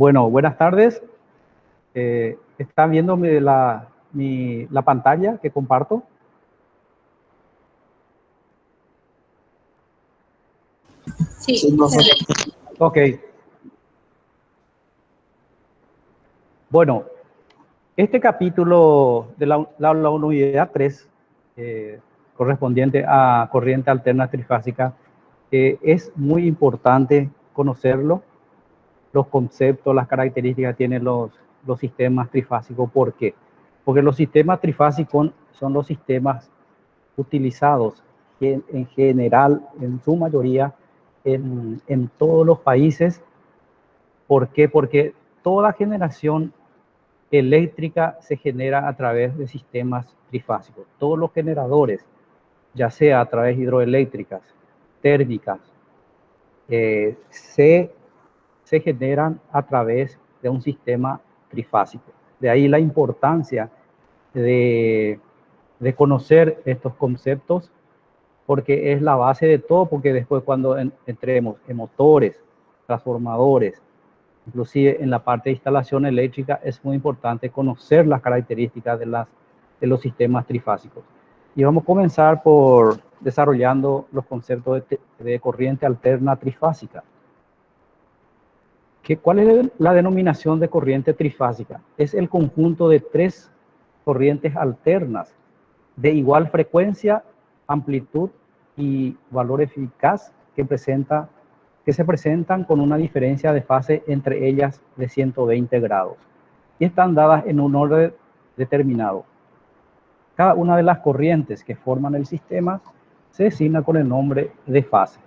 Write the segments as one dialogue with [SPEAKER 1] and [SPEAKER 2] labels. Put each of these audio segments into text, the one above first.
[SPEAKER 1] Bueno, buenas tardes. ¿Están viendo la pantalla que comparto?
[SPEAKER 2] Sí.
[SPEAKER 1] Ok. Bueno, este capítulo de la unidad 3, correspondiente a corriente alterna trifásica, es muy importante conocerlo, los conceptos, las características que tienen los sistemas trifásicos. ¿Por qué? Porque los sistemas trifásicos son los sistemas utilizados en general, en su mayoría, en todos los países. ¿Por qué? Porque toda generación eléctrica se genera a través de sistemas trifásicos. Todos los generadores, ya sea a través de hidroeléctricas, térmicas, se generan a través de un sistema trifásico. De ahí la importancia de conocer estos conceptos, porque es la base de todo, porque después cuando entremos en motores, transformadores, inclusive en la parte de instalación eléctrica, es muy importante conocer las características de los sistemas trifásicos. Y vamos a comenzar por desarrollando los conceptos de corriente alterna trifásica. ¿Cuál es la denominación de corriente trifásica? Es el conjunto de tres corrientes alternas de igual frecuencia, amplitud y valor eficaz que se presentan con una diferencia de fase entre ellas de 120 grados y están dadas en un orden determinado. Cada una de las corrientes que forman el sistema se designa con el nombre de fase.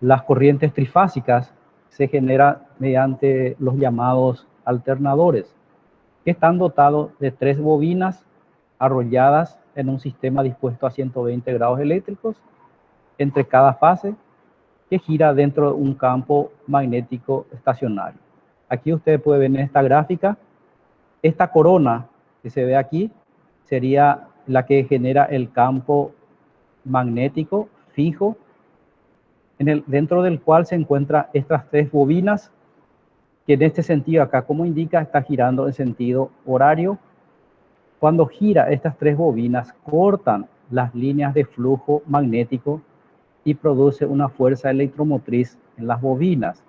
[SPEAKER 1] Las corrientes trifásicas se generan mediante los llamados alternadores, que están dotados de tres bobinas arrolladas en un sistema dispuesto a 120 grados eléctricos entre cada fase, que gira dentro de un campo magnético estacionario. Aquí usted puede ver en esta gráfica, esta corona que se ve aquí sería la que genera el campo magnético fijo, dentro del cual se encuentran estas tres bobinas, que en este sentido acá, como indica, está girando en sentido horario. Cuando gira estas tres bobinas, cortan las líneas de flujo magnético y produce una fuerza electromotriz en las bobinas.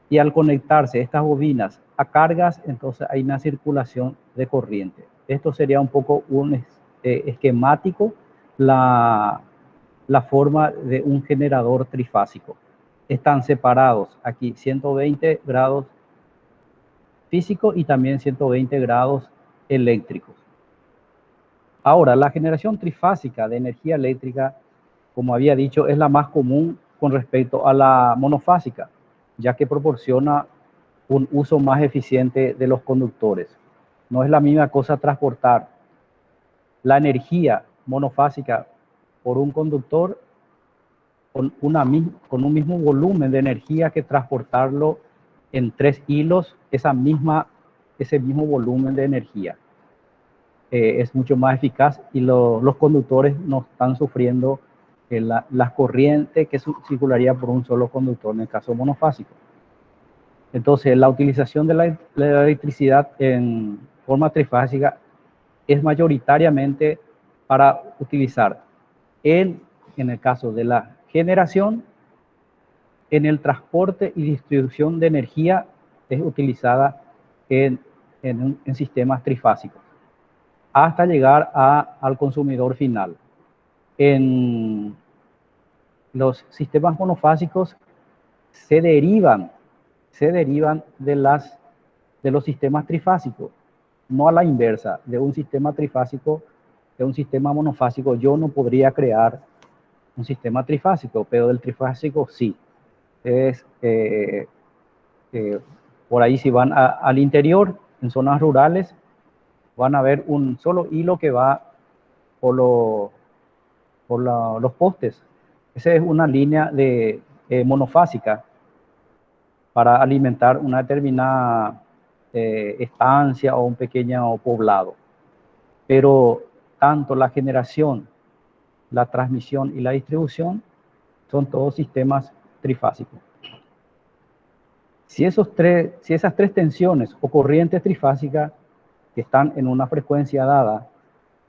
[SPEAKER 1] Y al conectarse estas bobinas a cargas, entonces hay una circulación de corriente. Esto sería un poco un esquemático, la forma de un generador trifásico. Están separados aquí 120 grados físico y también 120 grados eléctricos. Ahora, la generación trifásica de energía eléctrica, como había dicho, es la más común con respecto a la monofásica, ya que proporciona un uso más eficiente de los conductores. No es la misma cosa transportar la energía monofásica por un conductor con un mismo volumen de energía que transportarlo en tres hilos, ese mismo volumen de energía. Es mucho más eficaz y los conductores no están sufriendo las corrientes que circularía por un solo conductor en el caso monofásico. Entonces, la utilización de la electricidad en forma trifásica es mayoritariamente para utilizar en el caso de la generación, en el transporte y distribución de energía es utilizada en sistemas trifásicos, hasta llegar al consumidor final. En los sistemas monofásicos se derivan de los sistemas trifásicos, no a la inversa. De un sistema trifásico, de un sistema monofásico, yo no podría crear un sistema trifásico, pero del trifásico sí. Por ahí, si van al interior, en zonas rurales, van a ver un solo hilo que va por los postes. Esa es una línea monofásica para alimentar una determinada estancia o un pequeño poblado. Pero tanto la generación, la transmisión y la distribución son todos sistemas trifásicos. Si esas tres tensiones o corrientes trifásicas que están en una frecuencia dada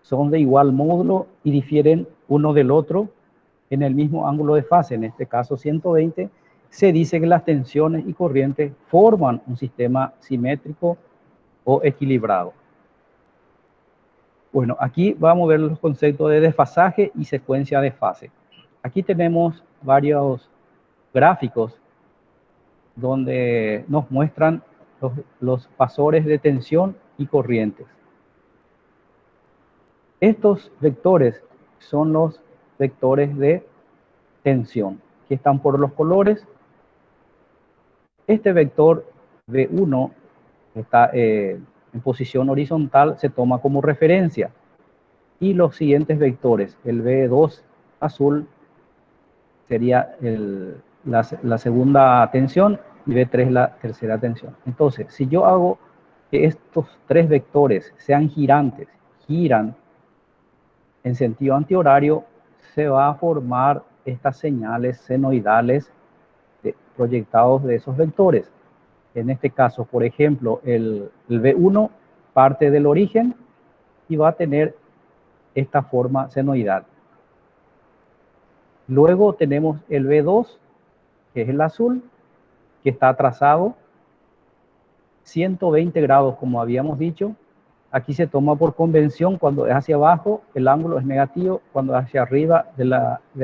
[SPEAKER 1] son de igual módulo y difieren uno del otro en el mismo ángulo de fase, en este caso 120, se dice que las tensiones y corrientes forman un sistema simétrico o equilibrado. Bueno, aquí vamos a ver los conceptos de desfasaje y secuencia de fase. Aquí tenemos varios gráficos donde nos muestran los fasores de tensión y corrientes. Estos vectores son los vectores de tensión, que están por los colores. Este vector V1 está en posición horizontal, se toma como referencia. Y los siguientes vectores, el V2 azul sería la segunda tensión y V3 la tercera tensión. Entonces, si yo hago que estos tres vectores sean girantes, giran en sentido antihorario, se va a formar estas señales senoidales proyectados de esos vectores. En este caso, por ejemplo, el V1 parte del origen y va a tener esta forma senoidal. Luego tenemos el V2, que es el azul, que está trazado 120 grados, como habíamos dicho. Aquí se toma por convención, cuando es hacia abajo, el ángulo es negativo, cuando es hacia arriba de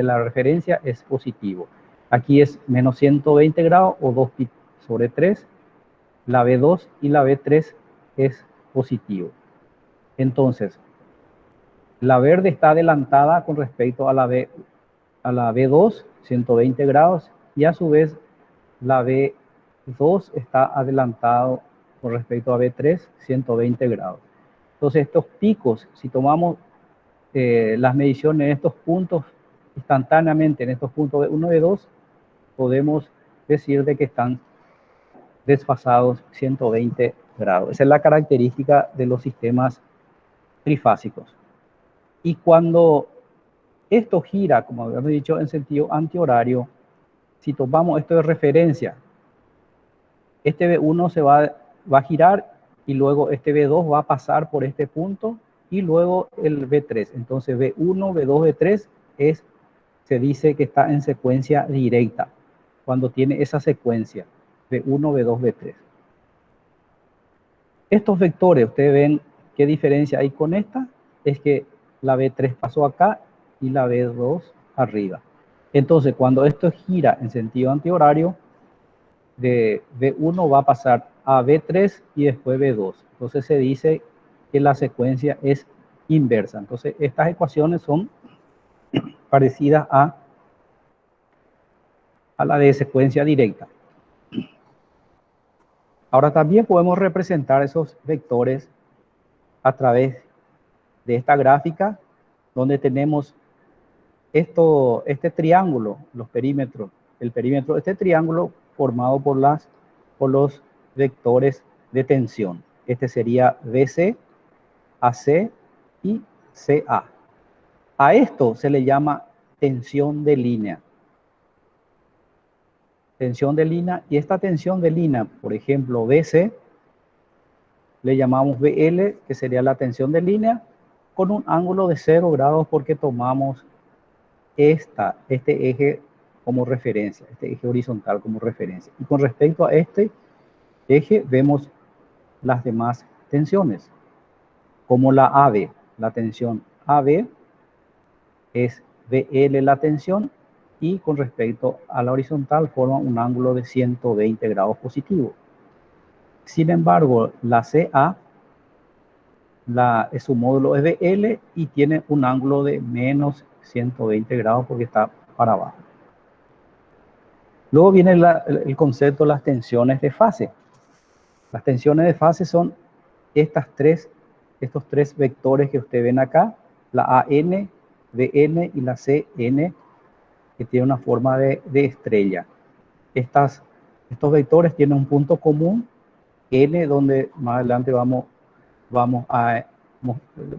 [SPEAKER 1] la referencia es positivo. Aquí es menos 120 grados o 2 pi sobre 3. La V2 y la V3 es positivo. Entonces, la verde está adelantada con respecto a la V2, 120 grados, y a su vez la V2 está adelantado con respecto a V3, 120 grados. Entonces, estos picos, si tomamos las mediciones en estos puntos instantáneamente, en estos puntos V1 y V2, podemos decir de que están desfasados 120 grados. Esa es la característica de los sistemas trifásicos. Y cuando esto gira, como habíamos dicho, en sentido antihorario, si tomamos esto de referencia, este V1 se va a girar y luego este V2 va a pasar por este punto y luego el V3. Entonces V1, V2, V3 se dice que está en secuencia directa cuando tiene esa secuencia V1, V2, V3. Estos vectores, ustedes ven qué diferencia hay con esta, es que la V3 pasó acá y la V2 arriba. Entonces, cuando esto gira en sentido antihorario, de V1 va a pasar a V3 y después V2. Entonces se dice que la secuencia es inversa. Entonces, estas ecuaciones son parecidas a la de secuencia directa. Ahora también podemos representar esos vectores a través de esta gráfica, donde tenemos este triángulo, los perímetros, el perímetro de este triángulo formado por los vectores de tensión. Este sería BC, AC y CA. A esto se le llama tensión de línea. Tensión de línea, y esta tensión de línea, por ejemplo, BC, le llamamos BL, que sería la tensión de línea, con un ángulo de 0 grados porque tomamos este eje como referencia, este eje horizontal como referencia. Y con respecto a este eje vemos las demás tensiones, como la AB, la tensión AB es BL la tensión y con respecto a la horizontal forma un ángulo de 120 grados positivo. Sin embargo, la CA, su módulo es BL y tiene un ángulo de menos 120 grados porque está para abajo. Luego viene el concepto de las tensiones de fase. Las tensiones de fase son estos tres vectores que ustedes ven acá, la AN, BN y la CN, que tiene una forma de estrella. Estos vectores tienen un punto común, N, donde más adelante vamos a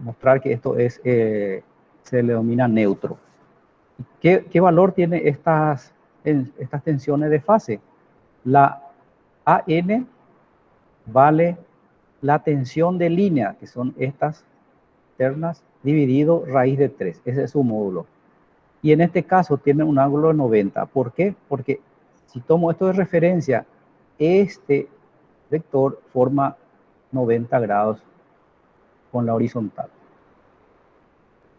[SPEAKER 1] mostrar que esto se le denomina neutro. ¿Qué valor tiene estas tensiones de fase? La AN vale la tensión de línea, que son estas ternas, dividido raíz de 3. Ese es su módulo. Y en este caso tiene un ángulo de 90. ¿Por qué? Porque si tomo esto de referencia, este vector forma 90 grados con la horizontal.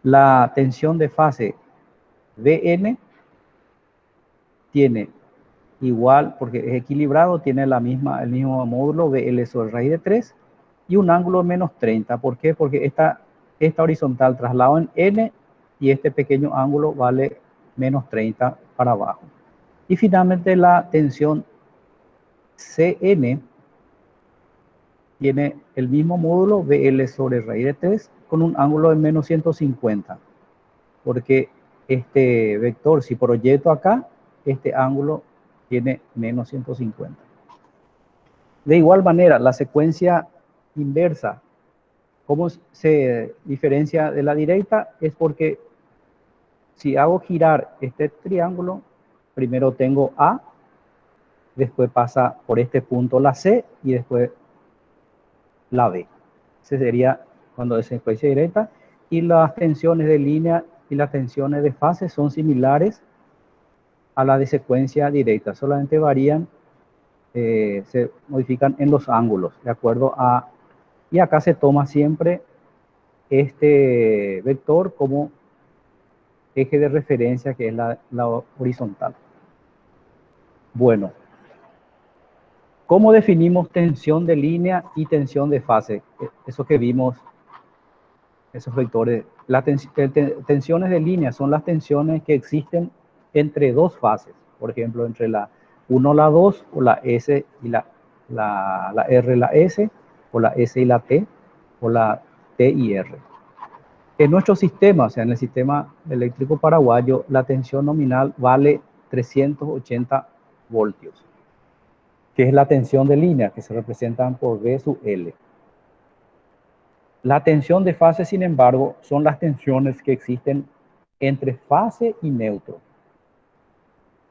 [SPEAKER 1] La tensión de fase Vn tiene igual, porque es equilibrado, tiene el mismo módulo VL sobre raíz de 3 y un ángulo de menos 30. ¿Por qué? Porque esta horizontal traslado en N y este pequeño ángulo vale menos 30 para abajo. Y finalmente la tensión Cn tiene el mismo módulo VL sobre raíz de 3 con un ángulo de menos 150. Porque este vector, si proyecto acá, este ángulo tiene menos 150. De igual manera, la secuencia inversa, ¿cómo se diferencia de la directa? Es porque si hago girar este triángulo, primero tengo A, después pasa por este punto la C y después la B. Ese sería cuando es secuencia directa. Y las tensiones de línea y las tensiones de fase son similares a la de secuencia directa, solamente varían, se modifican en los ángulos, de acuerdo a, y acá se toma siempre este vector como eje de referencia, que es la horizontal. Bueno, ¿cómo definimos tensión de línea y tensión de fase? Eso que vimos, esos vectores. Las tensiones de línea son las tensiones que existen entre dos fases, por ejemplo, entre la 1 la 2, o la S y la R y la S, o la S y la T, o la T y R. En nuestro sistema, o sea, en el sistema eléctrico paraguayo, la tensión nominal vale 380 voltios, que es la tensión de línea, que se representan por V sub L. La tensión de fase, sin embargo, son las tensiones que existen entre fase y neutro.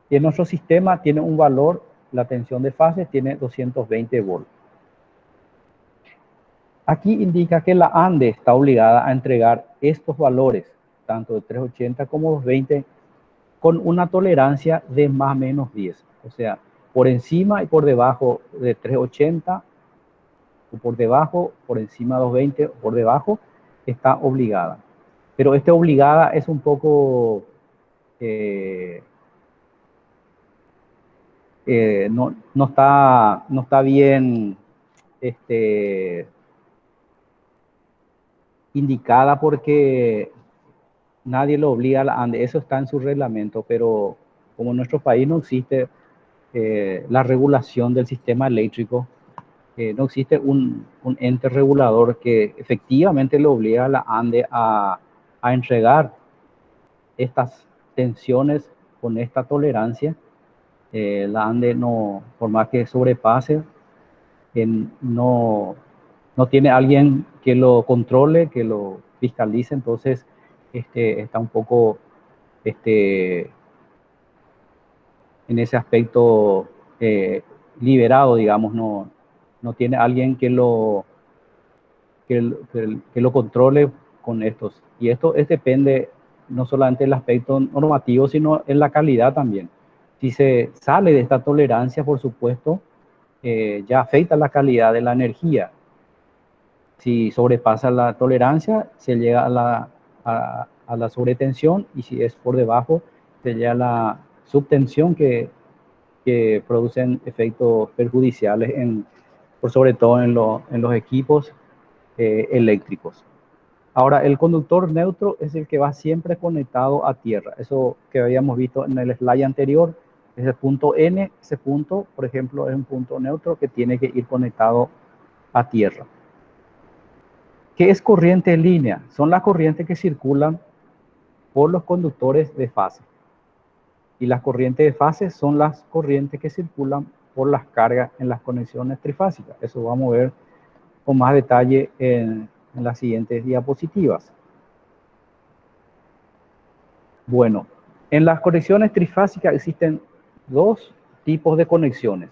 [SPEAKER 1] Y en nuestro sistema tiene un valor, la tensión de fase tiene 220 volts. Aquí indica que la ANDE está obligada a entregar estos valores, tanto de 380 como 220, con una tolerancia de más o menos 10. O sea, por encima y por debajo de 380, o por debajo, por encima de 220, por debajo, está obligada. Pero esta obligada es un poco, no está bien indicada, porque nadie lo obliga a la ANDE. Eso está en su reglamento, pero como en nuestro país no existe la regulación del sistema eléctrico, no existe un ente regulador que efectivamente le obliga a la ANDE a entregar estas tensiones con esta tolerancia. La ANDE, no, por más que sobrepase, no tiene alguien que lo controle, que lo fiscalice. Entonces está un poco en ese aspecto liberado, digamos. No tiene alguien que lo controle con estos. Y esto depende no solamente del aspecto normativo, sino en la calidad también. Si se sale de esta tolerancia, por supuesto, ya afecta la calidad de la energía. Si sobrepasa la tolerancia, se llega a la sobretensión, y si es por debajo, se llega a la subtensión, que producen efectos perjudiciales, sobre todo en los equipos eléctricos. Ahora, el conductor neutro es el que va siempre conectado a tierra. Eso que habíamos visto en el slide anterior, ese punto N, ese punto, por ejemplo, es un punto neutro que tiene que ir conectado a tierra. ¿Qué es corriente en línea? Son las corrientes que circulan por los conductores de fase. Y las corrientes de fase son las corrientes que circulan por las cargas en las conexiones trifásicas. Eso vamos a ver con más detalle en las siguientes diapositivas. Bueno, en las conexiones trifásicas existen dos tipos de conexiones.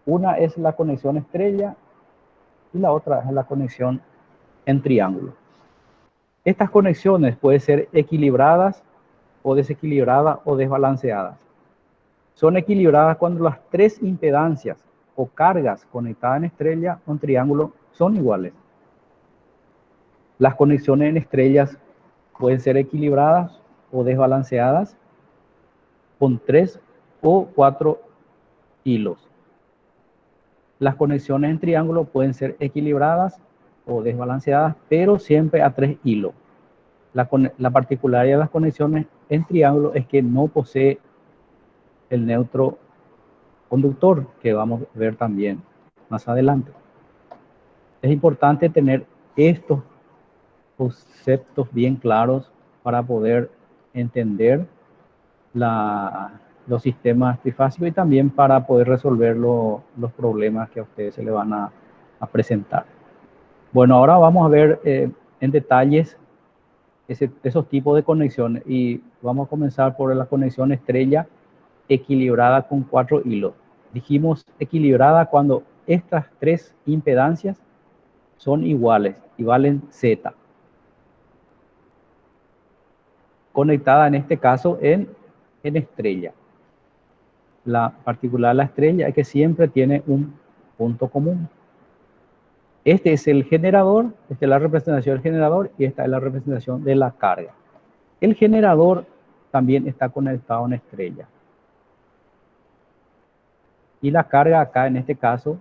[SPEAKER 1] Una es la conexión estrella y la otra es la conexión en triángulo. Estas conexiones pueden ser equilibradas o desequilibradas o desbalanceadas. Son equilibradas cuando las tres impedancias o cargas conectadas en estrella o en triángulo son iguales. Las conexiones en estrellas pueden ser equilibradas o desbalanceadas con 3 o 4 hilos. Las conexiones en triángulo pueden ser equilibradas o desbalanceadas, pero siempre a 3 hilos. La particularidad de las conexiones en triángulo es que no posee el neutro conductor, que vamos a ver también más adelante. Es importante tener estos conceptos bien claros para poder entender los sistemas trifásicos y también para poder resolver los problemas que a ustedes se le van a presentar. Bueno, ahora vamos a ver en detalles esos tipos de conexiones y vamos a comenzar por la conexión estrella equilibrada con 4 hilos. Dijimos equilibrada cuando estas tres impedancias son iguales y valen Z. Conectada en este caso en estrella. La particular de la estrella es que siempre tiene un punto común. Este es el generador, esta es la representación del generador y esta es la representación de la carga. El generador también está conectado en estrella. Y la carga acá en este caso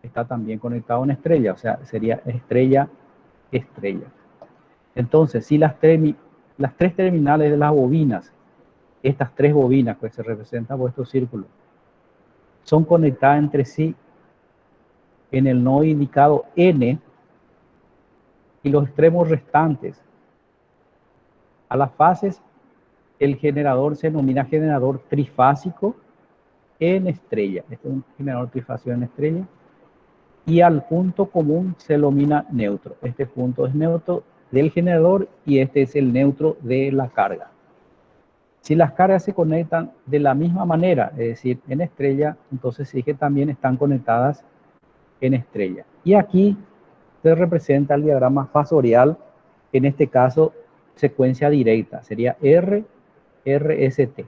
[SPEAKER 1] está también conectado en estrella, o sea, sería estrella, estrella. Entonces, si las tres terminales de las bobinas, estas tres bobinas que se representan por estos círculos, son conectadas entre sí en el nodo indicado N, y los extremos restantes a las fases, el generador se denomina generador trifásico en estrella. Este es un generador trifásico en estrella. Y al punto común se denomina neutro. Este punto es neutro del generador y este es el neutro de la carga. Si las cargas se conectan de la misma manera, es decir, en estrella, entonces sí que también están conectadas en estrella. Y aquí se representa el diagrama fasorial, en este caso secuencia directa, sería RST.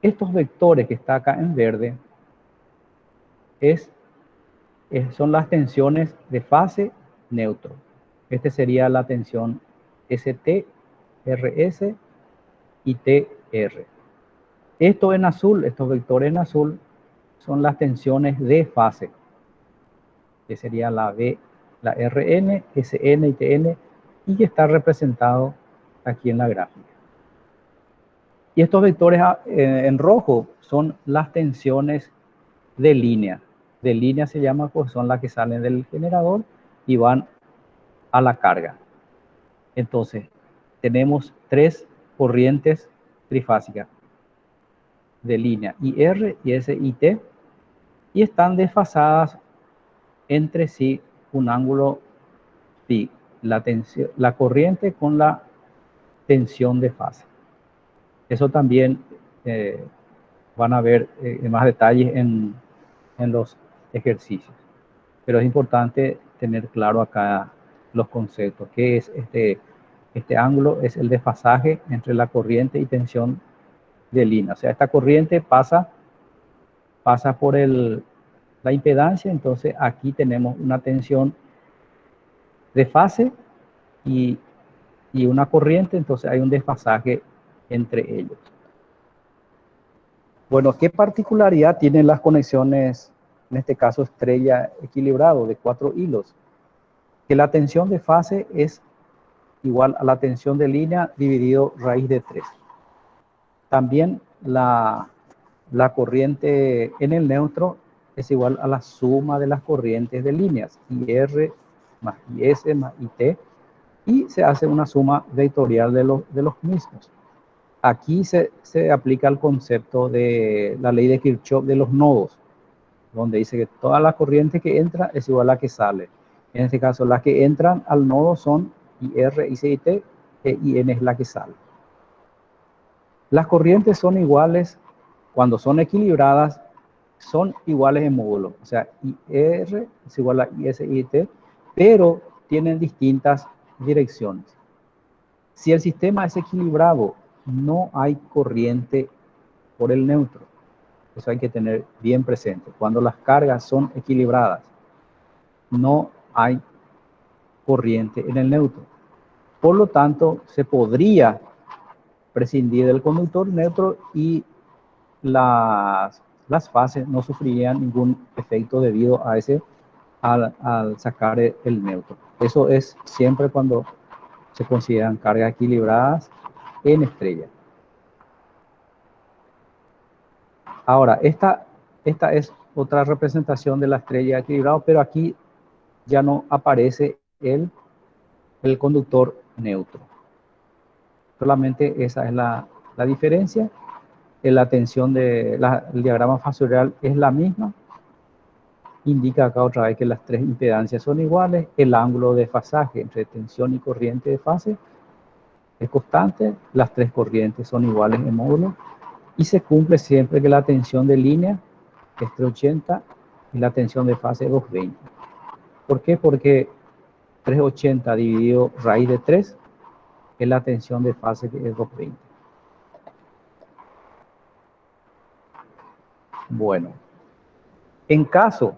[SPEAKER 1] Estos vectores que está acá en verde son las tensiones de fase neutro. Este sería la tensión ST, RS y TR. Esto en azul, estos vectores en azul, son las tensiones de fase, que sería la V, la RN, SN y TN, y que está representado aquí en la gráfica. Y estos vectores en rojo son las tensiones de línea. De línea se llama, pues son las que salen del generador y van a la carga. Entonces, tenemos tres corrientes trifásicas de línea IR, IS y T, y están desfasadas entre sí un ángulo phi, la corriente con la tensión de fase. Eso también van a ver en más detalles en los ejercicios. Pero es importante tener claro acá los conceptos. ¿Qué es este ángulo? Es el desfasaje entre la corriente y tensión de línea. O sea, esta corriente pasa por la impedancia, entonces aquí tenemos una tensión de fase y una corriente, entonces hay un desfasaje entre ellos. Bueno, ¿qué particularidad tienen las conexiones, en este caso estrella equilibrado de 4 hilos? Que la tensión de fase es igual a la tensión de línea dividido raíz de 3. También la corriente en el neutro es igual a la suma de las corrientes de líneas, IR más IS más IT, y se hace una suma vectorial de los mismos. Aquí se aplica el concepto de la ley de Kirchhoff de los nodos, donde dice que toda la corriente que entra es igual a la que sale. En este caso, las que entran al nodo son IR, IC y T, e IN es la que sale. Las corrientes son iguales cuando son equilibradas son iguales en módulo, o sea, IR es igual a ISIT, pero tienen distintas direcciones. Si el sistema es equilibrado, no hay corriente por el neutro. Eso hay que tener bien presente. Cuando las cargas son equilibradas, no hay corriente en el neutro. Por lo tanto, se podría prescindir del conductor neutro y las fases no sufrirían ningún efecto debido a al sacar el neutro. Eso es siempre cuando se consideran cargas equilibradas en estrella. Ahora, esta es otra representación de la estrella equilibrada, pero aquí ya no aparece el conductor neutro. Solamente esa es la diferencia. La tensión el diagrama fasorial es la misma. Indica acá otra vez que las tres impedancias son iguales. El ángulo de fasaje entre tensión y corriente de fase es constante. Las tres corrientes son iguales en módulo. Y se cumple siempre que la tensión de línea es 380 y la tensión de fase es 220. ¿Por qué? Porque 380 dividido raíz de 3 es la tensión de fase que es 220. Bueno, en caso,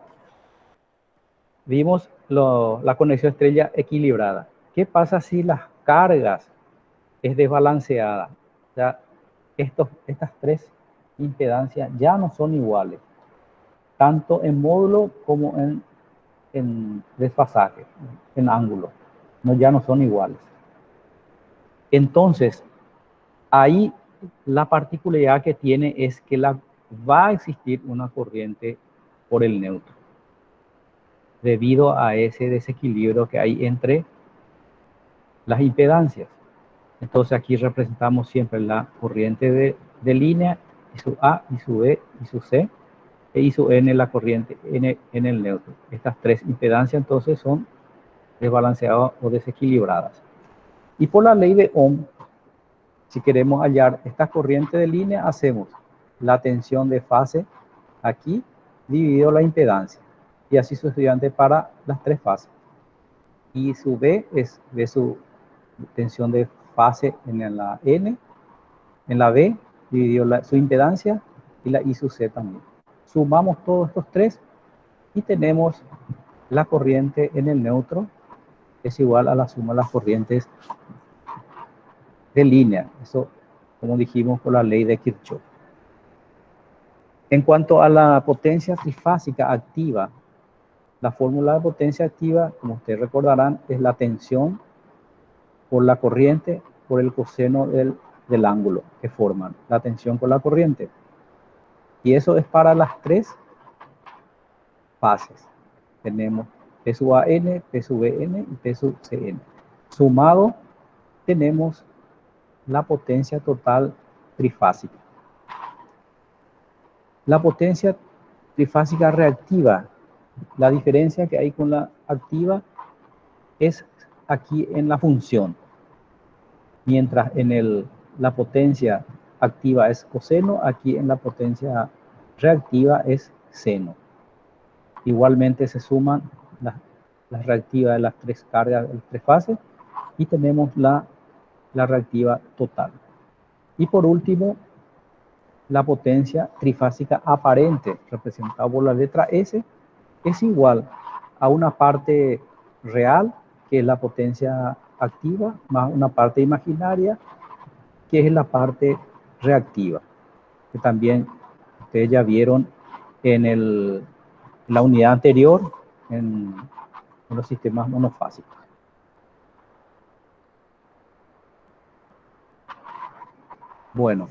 [SPEAKER 1] vimos la conexión estrella equilibrada. ¿Qué pasa si las cargas es desbalanceada? O sea, estas tres impedancias ya no son iguales, tanto en módulo como en desfasaje, en ángulo. No, ya no son iguales. Entonces, ahí la particularidad que tiene es que va a existir una corriente por el neutro, debido a ese desequilibrio que hay entre las impedancias. Entonces aquí representamos siempre la corriente de línea, y su A, y su B, y su C, y su N, la corriente en el neutro. Estas tres impedancias entonces son desbalanceadas o desequilibradas. Y por la ley de Ohm, si queremos hallar esta corriente de línea, hacemos la tensión de fase aquí dividido la impedancia. Y así sucesivamente para las tres fases. Y su B es de su tensión de fase en la N, en la B dividido su impedancia y la I sub C también. Sumamos todos estos tres y tenemos la corriente en el neutro es igual a la suma de las corrientes de línea. Eso, como dijimos, por la ley de Kirchhoff. En cuanto a la potencia trifásica activa, la fórmula de potencia activa, como ustedes recordarán, es la tensión por la corriente por el coseno del ángulo que forman, la tensión por la corriente. Y eso es para las tres fases. Tenemos P sub AN, P sub BN y P sub CN. Sumado, tenemos la potencia total trifásica. La potencia trifásica reactiva, la diferencia que hay con la activa es aquí en la función. Mientras en la potencia activa es coseno, aquí en la potencia reactiva es seno. Igualmente se suman las reactivas de las tres cargas de las tres fases y tenemos la reactiva total. Y por último, la potencia trifásica aparente, representada por la letra S, es igual a una parte real, que es la potencia activa, más una parte imaginaria, que es la parte reactiva, que también ustedes ya vieron en la unidad anterior, en los sistemas monofásicos. Bueno,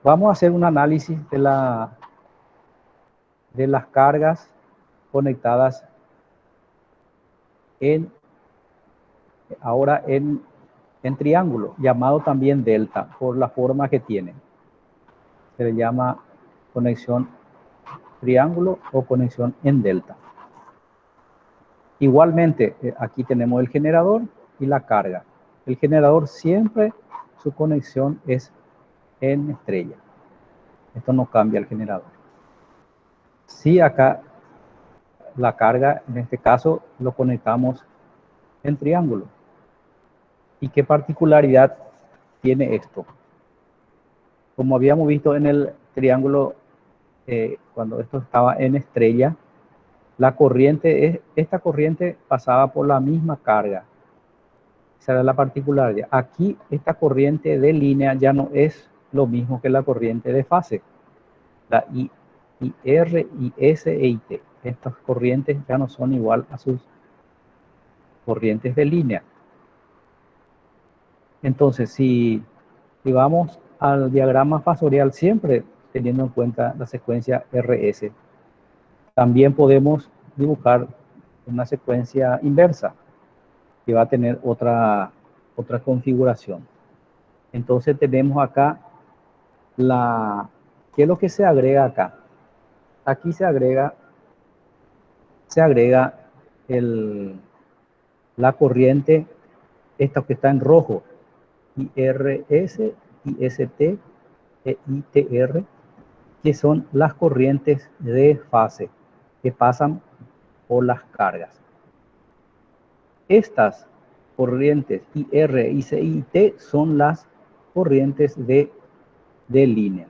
[SPEAKER 1] vamos a hacer un análisis de las cargas conectadas ahora en triángulo, llamado también delta, por la forma que tiene. Se le llama conexión triángulo o conexión en delta. Igualmente, aquí tenemos el generador y la carga. El generador siempre su conexión es en estrella. Esto no cambia el generador. Sí, acá la carga, en este caso, lo conectamos en triángulo. ¿Y qué particularidad tiene esto? Como habíamos visto en el triángulo, cuando esto estaba en estrella, la corriente, esta corriente pasaba por la misma carga. Esa era la particularidad. Aquí, esta corriente de línea ya no es lo mismo que la corriente de fase. La IR, IS e IT. Estas corrientes ya no son igual a sus corrientes de línea. Entonces, si vamos al diagrama fasorial, siempre teniendo en cuenta la secuencia RS, también podemos dibujar una secuencia inversa que va a tener otra configuración. Entonces tenemos acá ¿qué es lo que se agrega acá? Aquí se agrega la corriente, esta que está en rojo, IRS, IST e ITR, que son las corrientes de fase que pasan por las cargas. Estas corrientes IR, IC y IT son las corrientes de línea.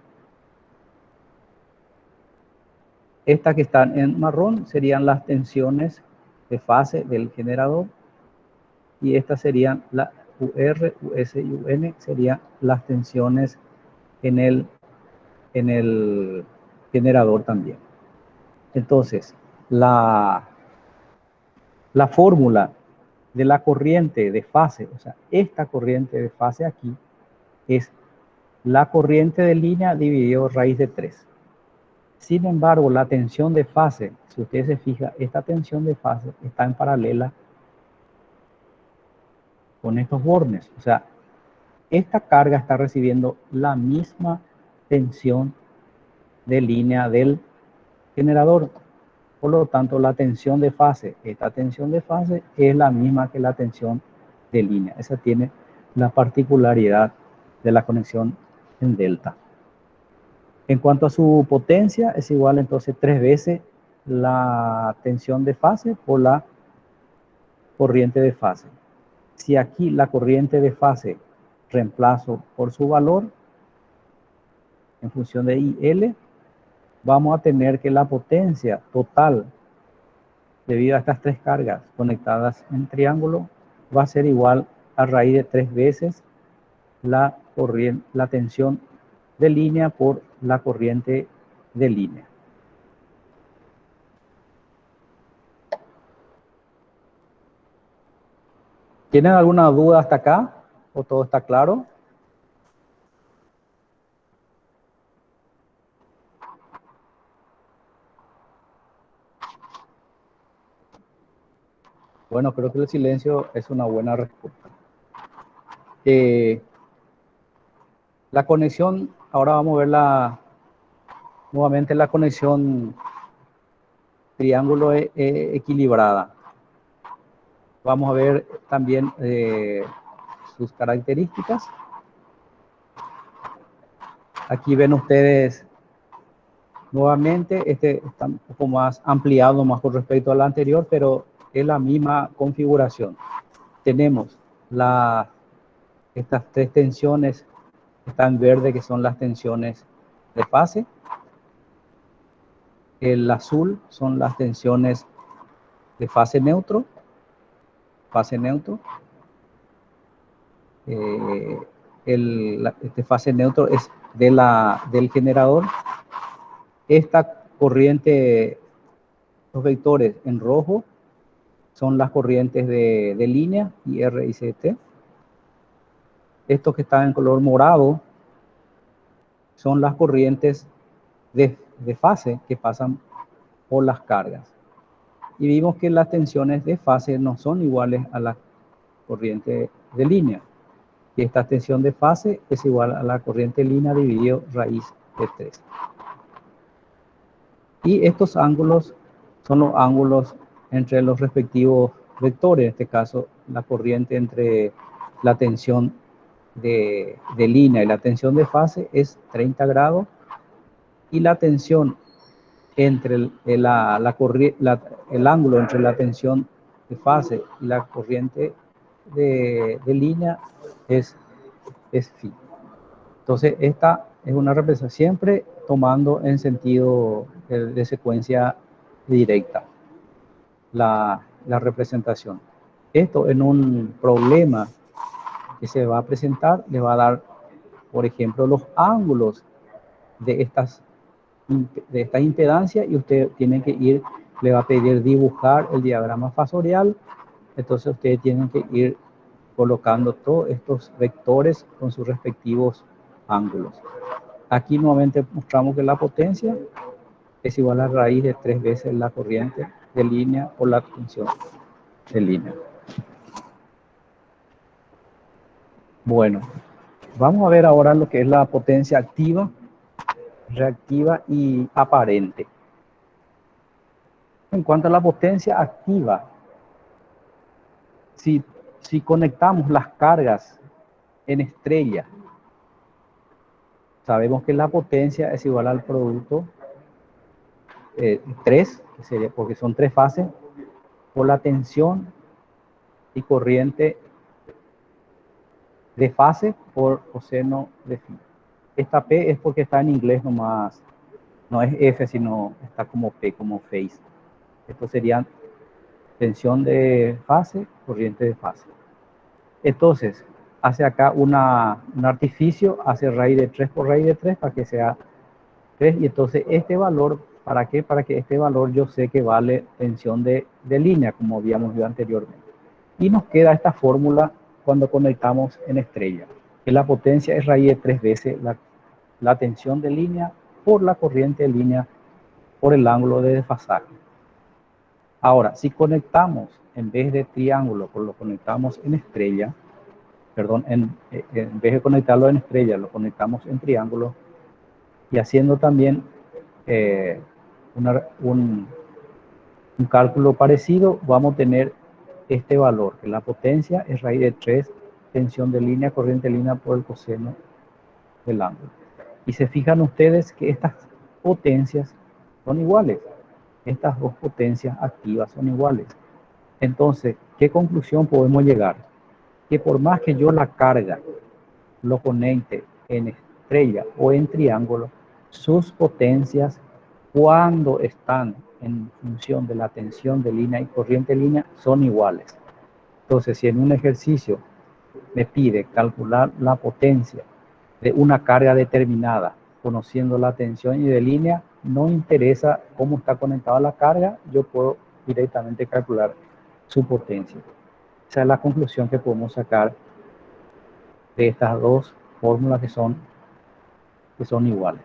[SPEAKER 1] Estas que están en marrón serían las tensiones de fase del generador y estas serían la UR, US y UN, serían las tensiones en el generador también. Entonces, la fórmula de la corriente de fase, o sea, esta corriente de fase aquí, es la corriente de línea dividido raíz de 3. Sin embargo, la tensión de fase, si ustedes se fijan, esta tensión de fase está en paralela con estos bornes. O sea, esta carga está recibiendo la misma tensión de línea del generador. Por lo tanto, la tensión de fase, esta tensión de fase es la misma que la tensión de línea. Esa tiene la particularidad de la conexión en delta. En cuanto a su potencia, es igual entonces 3 veces la tensión de fase por la corriente de fase. Si aquí la corriente de fase reemplazo por su valor en función de IL, vamos a tener que la potencia total debido a estas 3 cargas conectadas en triángulo va a ser igual a raíz de 3 veces la tensión de línea por la corriente de línea. ¿Tienen alguna duda hasta acá? ¿O todo está claro? Bueno, creo que el silencio es una buena respuesta. La conexión, ahora vamos a ver nuevamente la conexión triángulo equilibrada. Vamos a ver también sus características. Aquí ven ustedes nuevamente, este está un poco más ampliado más con respecto al anterior, pero es la misma configuración. Tenemos estas 3 tensiones que están en verde, que son las tensiones de fase. El azul son las tensiones de fase neutro. Este fase neutro es del generador. Esta corriente, los vectores en rojo, son las corrientes de línea, IR y CT. Estos que están en color morado son las corrientes de fase que pasan por las cargas. Y vimos que las tensiones de fase no son iguales a la corriente de línea. Y esta tensión de fase es igual a la corriente de línea dividido raíz de 3. Y estos ángulos son los ángulos entre los respectivos vectores. En este caso, la corriente entre la tensión de línea y la tensión de fase es 30 grados. y la tensión entre el ángulo entre la tensión de fase y la corriente de línea es phi. Entonces, esta es una representación siempre tomando en sentido de secuencia directa la representación. Esto en un problema que se va a presentar le va a dar, por ejemplo, los ángulos de esta impedancia y usted tiene que ir, le va a pedir dibujar el diagrama fasorial. Entonces ustedes tienen que ir colocando todos estos vectores con sus respectivos ángulos. Aquí nuevamente mostramos que la potencia es igual a raíz de 3 veces la corriente de línea por la tensión de línea. Bueno, vamos a ver ahora lo que es la potencia activa, reactiva y aparente. En cuanto a la potencia activa, si conectamos las cargas en estrella, sabemos que la potencia es igual al producto 3, que sería, porque son 3 fases, por la tensión y corriente de fase por coseno de phi. Esta P es porque está en inglés nomás, no es F, sino está como P, como phase. Esto sería tensión de fase, corriente de fase. Entonces, hace acá un artificio, hace raíz de 3 por raíz de 3 para que sea 3. Y entonces este valor, ¿para qué? Para que este valor yo sé que vale tensión de línea, como habíamos visto anteriormente. Y nos queda esta fórmula cuando conectamos en estrella, que la potencia es raíz de 3 veces la tensión de línea por la corriente de línea por el ángulo de desfasaje. Ahora, si conectamos en vez de triángulo, lo conectamos en estrella, perdón, en vez de conectarlo en estrella, lo conectamos en triángulo, y haciendo también un cálculo parecido, vamos a tener este valor, que la potencia es raíz de 3 tensión de línea, corriente de línea por el coseno del ángulo. Y se fijan ustedes que estas potencias son iguales. Estas dos potencias activas son iguales. Entonces, ¿qué conclusión podemos llegar? Que por más que yo la carga lo conecte en estrella o en triángulo, sus potencias, cuando están en función de la tensión de línea y corriente de línea, son iguales. Entonces, si en un ejercicio me pide calcular la potencia de una carga determinada, conociendo la tensión y de línea, no interesa cómo está conectada la carga, yo puedo directamente calcular su potencia. Esa es la conclusión que podemos sacar de estas dos fórmulas que son iguales.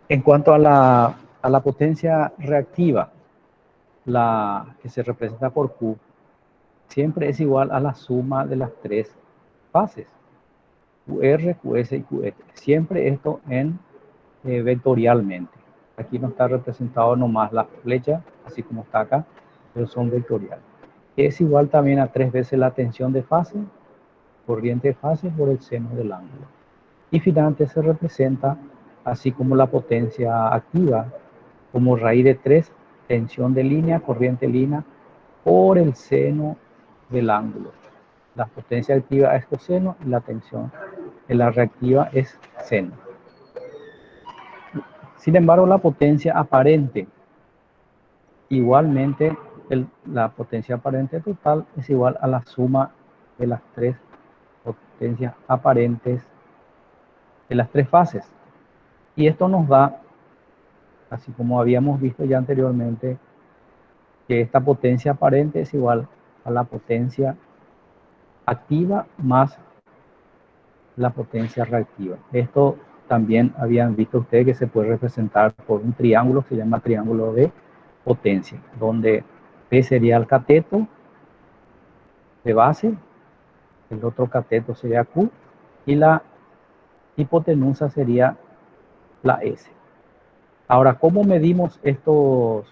[SPEAKER 1] En cuanto a la potencia reactiva, la que se representa por Q, siempre es igual a la suma de las 3 fases, QR, QS y QS. Siempre esto en vectorialmente. Aquí no está representado nomás la flecha, así como está acá, pero son vectoriales. Es igual también a 3 veces la tensión de fase, corriente de fase por el seno del ángulo. Y finalmente se representa, así como la potencia activa, como raíz de 3, tensión de línea, corriente de línea, por el seno del ángulo. La potencia activa es coseno y la tensión en la reactiva es seno. Sin embargo, la potencia aparente, igualmente, la potencia aparente total es igual a la suma de las 3 potencias aparentes de las 3 fases. Y esto nos da, así como habíamos visto ya anteriormente, que esta potencia aparente es igual a la potencia activa más la potencia reactiva. Esto también habían visto ustedes que se puede representar por un triángulo que se llama triángulo de potencia, donde P sería el cateto de base, el otro cateto sería Q y la hipotenusa sería la S. Ahora, ¿cómo medimos estos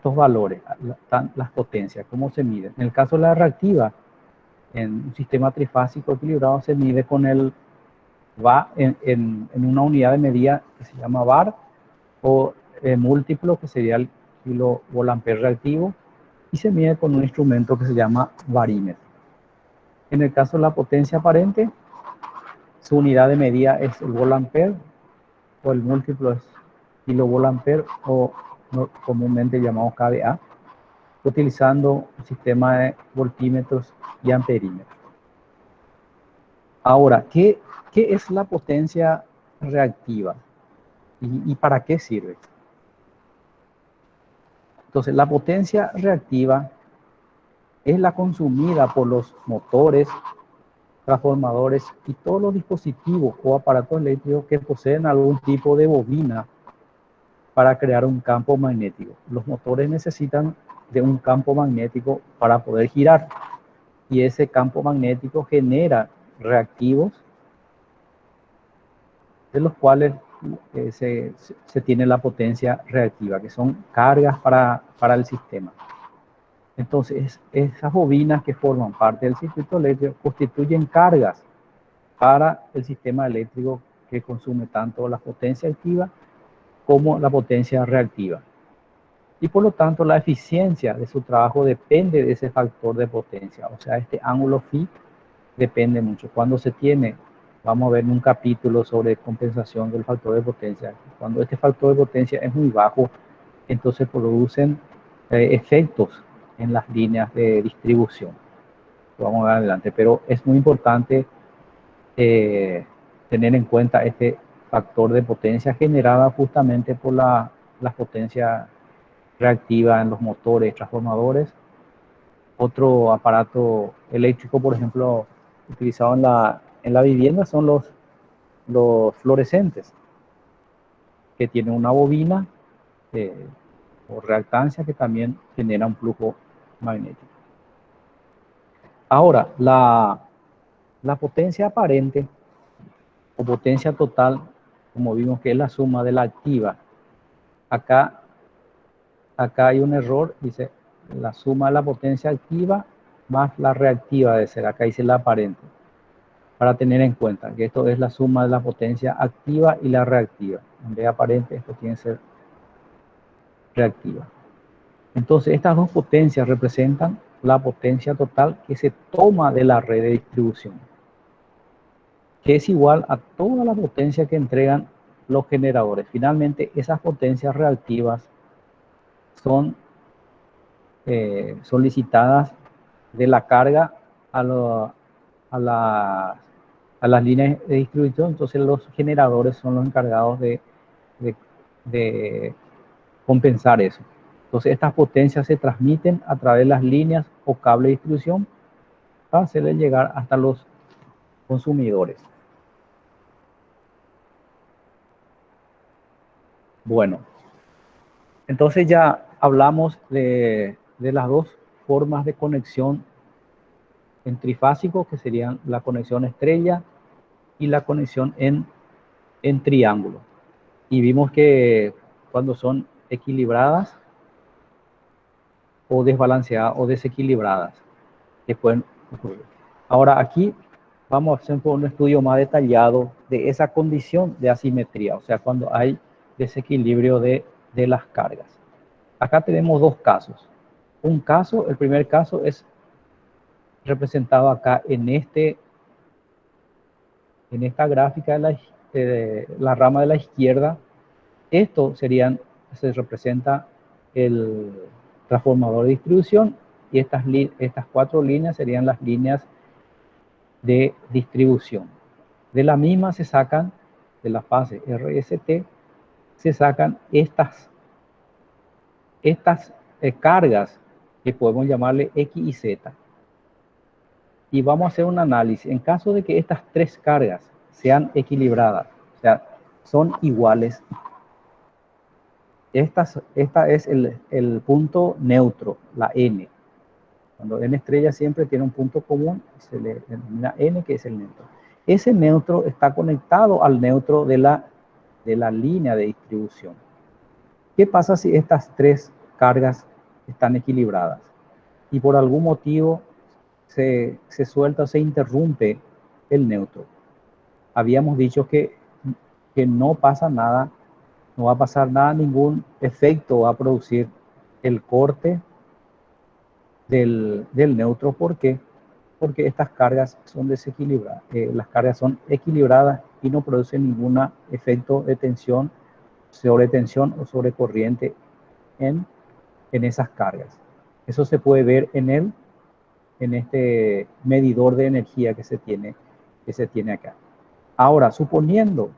[SPEAKER 1] valores, las potencias? ¿Cómo se miden? En el caso de la reactiva, En un sistema trifásico equilibrado se mide con el VAR en una unidad de medida que se llama VAR, o múltiplo, que sería el kilovolt-ampere reactivo, y se mide con un instrumento que se llama varímetro. En el caso de la potencia aparente, su unidad de medida es el volt-ampere, o el múltiplo es kilovolt-ampere, o comúnmente llamado kVA, utilizando un sistema de voltímetros y amperímetros. Ahora, ¿qué es la potencia reactiva? ¿Y para qué sirve? Entonces, la potencia reactiva es la consumida por los motores, transformadores y todos los dispositivos o aparatos eléctricos que poseen algún tipo de bobina para crear un campo magnético. Los motores necesitan de un campo magnético para poder girar, y ese campo magnético genera reactivos, de los cuales se tiene la potencia reactiva, que son cargas para el sistema. Entonces, esas bobinas que forman parte del circuito eléctrico constituyen cargas para el sistema eléctrico, que consume tanto la potencia activa como la potencia reactiva. Y por lo tanto, la eficiencia de su trabajo depende de ese factor de potencia. O sea, este ángulo phi depende mucho. Cuando se tiene, vamos a ver en un capítulo sobre compensación del factor de potencia, cuando este factor de potencia es muy bajo, entonces producen efectos en las líneas de distribución. Lo vamos a ver adelante, pero es muy importante tener en cuenta este factor de potencia generada justamente por la potencia reactiva en los motores, transformadores. Otro aparato eléctrico, por ejemplo, utilizado en la vivienda son los fluorescentes, que tienen una bobina o reactancia que también genera un flujo magnético. Ahora, la potencia aparente o potencia total, como vimos que es la suma de la activa, acá hay un error, dice la suma de la potencia activa más la reactiva debe ser, acá dice la aparente, para tener en cuenta que esto es la suma de la potencia activa y la reactiva. En vez de aparente, esto tiene que ser reactiva. Entonces, estas dos potencias representan la potencia total que se toma de la red de distribución, que es igual a toda la potencia que entregan los generadores. Finalmente, esas potencias reactivas son solicitadas de la carga a las líneas de distribución. Entonces los generadores son los encargados de compensar eso. Entonces estas potencias se transmiten a través de las líneas o cable de distribución para hacerle llegar hasta los consumidores. Bueno, entonces ya hablamos de las dos formas de conexión en trifásico, que serían la conexión estrella y la conexión en triángulo. Y vimos que cuando son equilibradas o desbalanceadas o desequilibradas, que pueden ocurrir. Ahora aquí vamos a hacer un estudio más detallado de esa condición de asimetría, o sea, cuando hay desequilibrio de las cargas. Acá tenemos dos casos. Un caso, el primer caso es representado acá en esta gráfica de la rama de la izquierda. Esto se representa el transformador de distribución, y estas cuatro líneas serían las líneas de distribución. De la misma se sacan, de la fase RST, se sacan estas cargas que podemos llamarle X y Z. Y vamos a hacer un análisis. En caso de que estas tres cargas sean equilibradas, o sea, son iguales, esta es el punto neutro, la N. Cuando N estrella siempre tiene un punto común, se le denomina N, que es el neutro. Ese neutro está conectado al neutro de la línea de distribución. ¿Qué pasa si estas tres cargas están equilibradas y por algún motivo se suelta o se interrumpe el neutro. Habíamos dicho que no pasa nada, no va a pasar nada, ningún efecto va a producir el corte del neutro. ¿Por qué? Porque estas cargas son desequilibradas. Las cargas son equilibradas y no producen ningún efecto de tensión o sobrecorriente en esas cargas. Eso se puede ver en este medidor de energía que se tiene acá. Ahora, suponiendo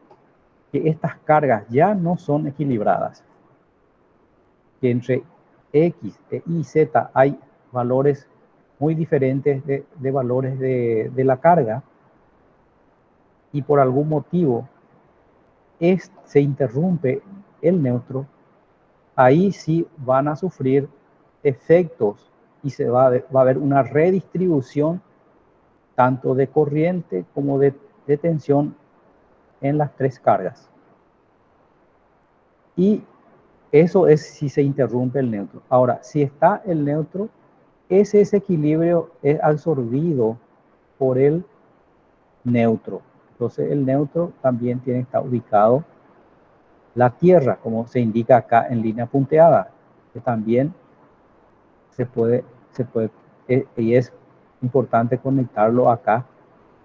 [SPEAKER 1] que estas cargas ya no son equilibradas, que entre X y Z hay valores muy diferentes de valores de la carga, y por algún motivo se interrumpe el neutro, ahí sí van a sufrir efectos y va a haber una redistribución tanto de corriente como de tensión en las tres cargas. Y eso es si se interrumpe el neutro. Ahora, si está el neutro, ese desequilibrio es absorbido por el neutro. Entonces el neutro también tiene que estar ubicado la Tierra, como se indica acá en línea punteada, que también se puede, y es importante conectarlo acá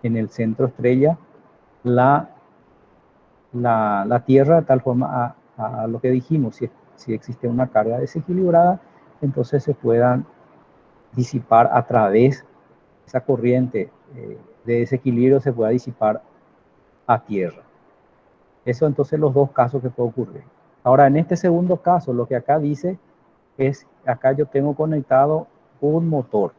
[SPEAKER 1] en el centro estrella, la Tierra, de tal forma a lo que dijimos, si existe una carga desequilibrada, entonces se puedan disipar a través de esa corriente de desequilibrio, se pueda disipar a Tierra. Eso entonces los dos casos que puede ocurrir. Ahora, en este segundo caso, lo que acá dice es, acá yo tengo conectado un motor.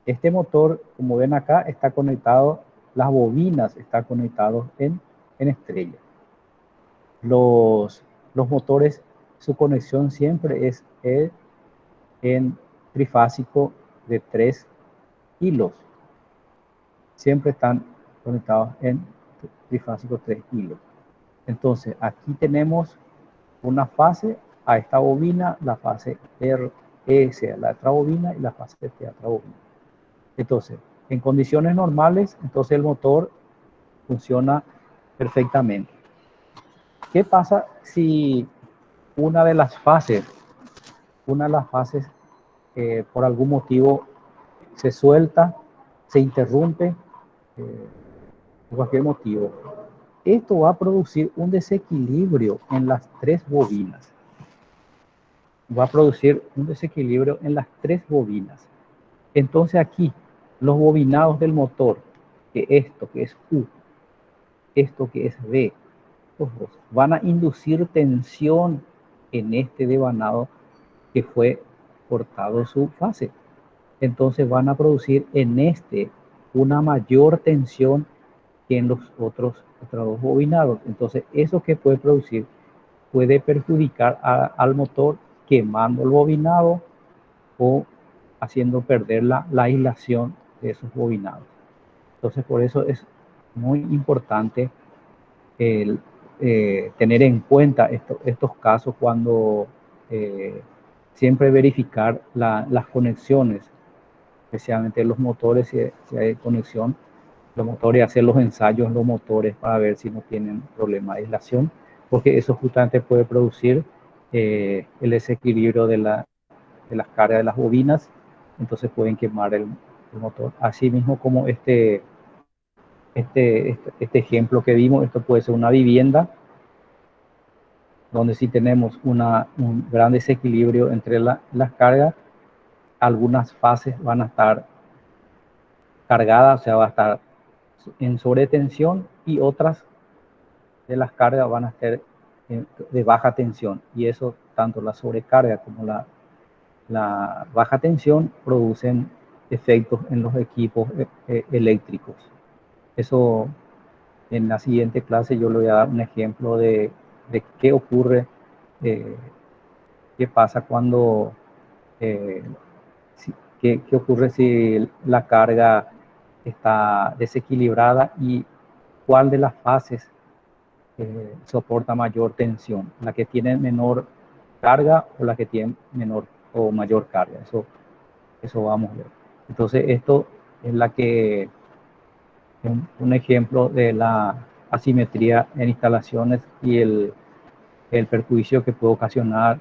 [SPEAKER 1] Este motor, como ven acá, está conectado, las bobinas están conectados en estrella. Los motores, su conexión siempre es en trifásico de 3 hilos. Siempre están conectados en trifásico 3 hilos. Entonces, aquí tenemos una fase a esta bobina, la fase RS a la otra bobina y la fase T a otra bobina. Entonces, en condiciones normales, entonces el motor funciona perfectamente. ¿Qué pasa si una de las fases por algún motivo se suelta, se interrumpe, por cualquier motivo? Esto va a producir un desequilibrio en las tres bobinas. Va a producir un desequilibrio en las tres bobinas. Entonces aquí, los bobinados del motor, que esto que es U, esto que es B, van a inducir tensión en este devanado que fue cortado su fase. Entonces van a producir en este una mayor tensión que en los otros dos bobinados. Entonces, eso que puede producir puede perjudicar al motor quemando el bobinado o haciendo perder la aislación de esos bobinados. Entonces, por eso es muy importante el, tener en cuenta estos casos cuando siempre verificar las conexiones, especialmente los motores, si hay conexión, los motores, hacer los ensayos en los motores para ver si no tienen problema de aislación, porque eso justamente puede producir el desequilibrio de las cargas de las bobinas, entonces pueden quemar el motor. Así mismo como este ejemplo que vimos, esto puede ser una vivienda, donde si tenemos un gran desequilibrio entre las cargas, algunas fases van a estar cargadas, o sea, va a estar en sobretensión, y otras de las cargas van a estar de baja tensión, y eso, tanto la sobrecarga como la baja tensión, producen efectos en los equipos eléctricos. Eso, en la siguiente clase yo le voy a dar un ejemplo de qué ocurre, qué pasa cuando, qué ocurre si la carga está desequilibrada y cuál de las fases soporta mayor tensión, la que tiene menor carga o la que tiene menor o mayor carga. Eso vamos a ver. Entonces esto es un ejemplo de la asimetría en instalaciones y el perjuicio que puede ocasionar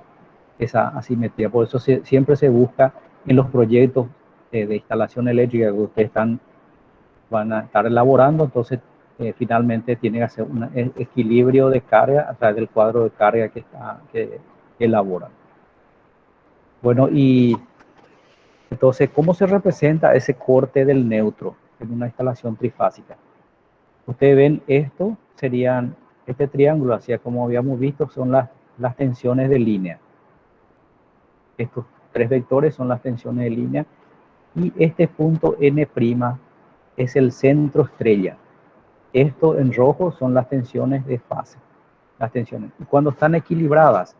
[SPEAKER 1] esa asimetría. Por eso siempre se busca en los proyectos de instalación eléctrica que ustedes van a estar elaborando, entonces finalmente tiene que hacer un equilibrio de carga a través del cuadro de carga que elaboran. Bueno, y entonces, ¿cómo se representa ese corte del neutro en una instalación trifásica? Ustedes ven esto, serían este triángulo, así como habíamos visto, son las tensiones de línea. Estos tres vectores son las tensiones de línea y este punto N' es el centro estrella. Esto en rojo son las tensiones de fase. Las tensiones. Y cuando están equilibradas,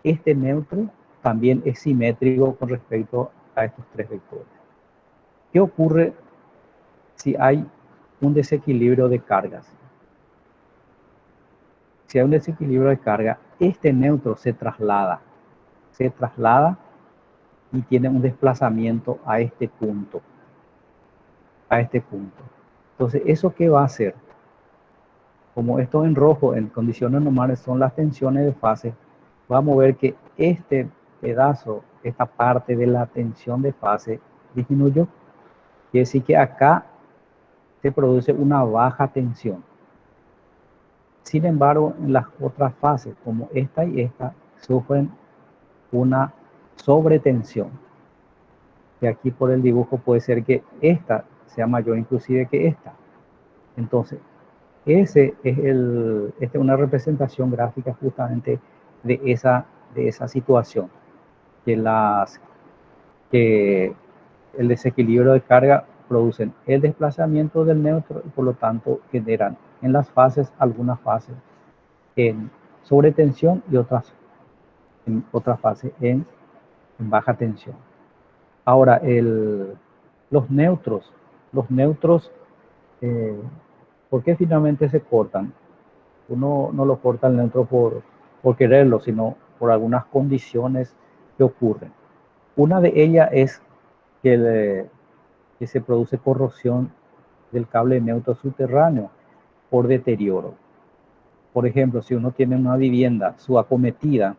[SPEAKER 1] este neutro también es simétrico con respecto a estos tres vectores. ¿Qué ocurre si hay un desequilibrio de cargas? Si hay un desequilibrio de carga, este neutro se traslada y tiene un desplazamiento a este punto. Entonces, ¿eso qué va a hacer? Como esto en rojo, en condiciones normales, son las tensiones de fase, vamos a ver que este pedazo, esta parte de la tensión de fase disminuyó. Quiere decir que acá se produce una baja tensión. Sin embargo, en las otras fases, como esta y esta, sufren una sobretensión. Y aquí por el dibujo puede ser que esta sea mayor inclusive que esta. Entonces, esta es una representación gráfica justamente de esa situación, que el desequilibrio de carga producen el desplazamiento del neutro y por lo tanto generan en las fases, algunas fases en sobretensión y en otras fases en baja tensión. Ahora, los neutros, ¿por qué finalmente se cortan? Uno no lo corta el neutro por quererlo, sino por algunas condiciones que ocurren. Una de ellas es que se produce corrosión del cable neutro subterráneo por deterioro. Por ejemplo, si uno tiene una vivienda, su acometida,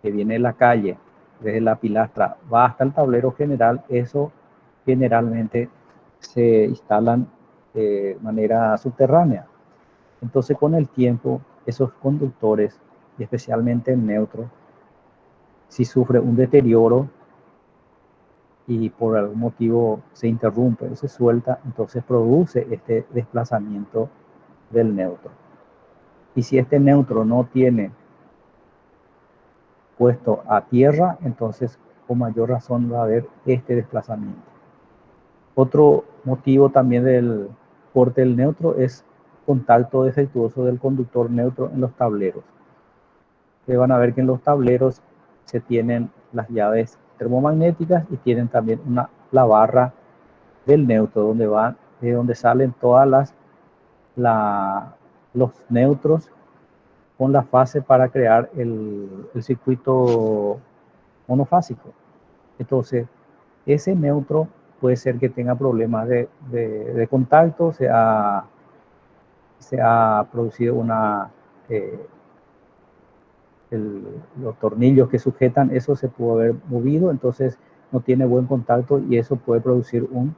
[SPEAKER 1] que viene de la calle, desde la pilastra, va hasta el tablero general, eso generalmente se instalan de manera subterránea. Entonces, con el tiempo, esos conductores, y especialmente el neutro, si sufre un deterioro y por algún motivo se interrumpe o se suelta, entonces produce este desplazamiento del neutro. Y si este neutro no tiene puesto a tierra, entonces con mayor razón va a haber este desplazamiento. Otro motivo también del corte del neutro es contacto defectuoso del conductor neutro en los tableros. Ustedes van a ver que en los tableros se tienen las llaves termomagnéticas y tienen también la barra del neutro, de donde salen todas los neutros con la fase para crear el circuito monofásico. Entonces, ese neutro puede ser que tenga problemas de contacto, se ha producido los tornillos que sujetan eso se pudo haber movido, entonces no tiene buen contacto y eso puede producir un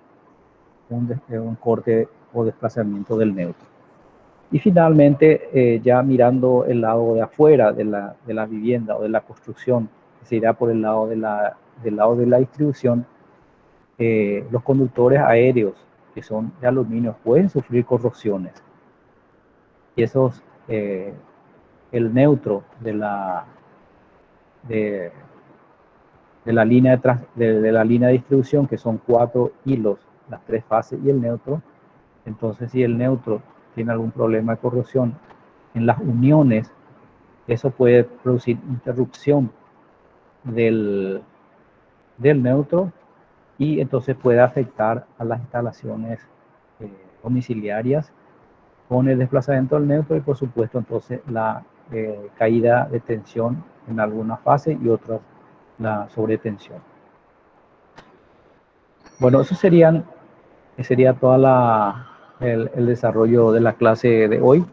[SPEAKER 1] corte o desplazamiento del neutro. Y finalmente, ya mirando el lado de afuera de la vivienda o de la construcción, que se irá por el lado del lado de la distribución, los conductores aéreos que son de aluminio pueden sufrir corrosiones. Y el neutro de la línea de la línea de distribución, que son 4 hilos, las 3 fases y el neutro. Entonces, si el neutro tiene algún problema de corrosión en las uniones, eso puede producir interrupción del neutro y entonces puede afectar a las instalaciones domiciliarias con el desplazamiento del neutro y por supuesto entonces la caída de tensión en alguna fase y otras la sobretensión. Bueno, eso sería el desarrollo de la clase de hoy.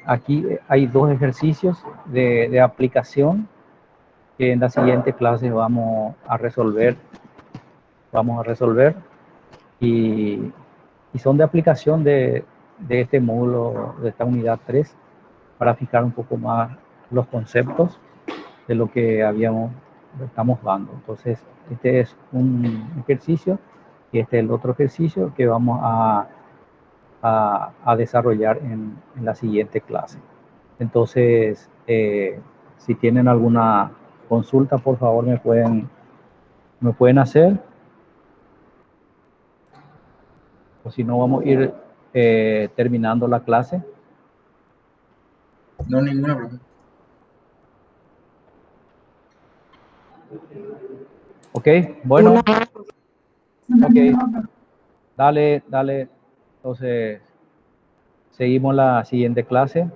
[SPEAKER 1] Aquí hay dos ejercicios de aplicación que en la siguiente clase vamos a resolver y, y son de aplicación de este módulo, de esta unidad 3, para fijar un poco más los conceptos de lo que estamos dando. Entonces, este es un ejercicio y este es el otro ejercicio que vamos a desarrollar en la siguiente clase. Entonces, si tienen alguna consulta, por favor, me pueden hacer. O si no, vamos a ir terminando la clase.
[SPEAKER 2] No, ninguna pregunta.
[SPEAKER 1] Ok, bueno. Ok, dale. Entonces, seguimos la siguiente clase.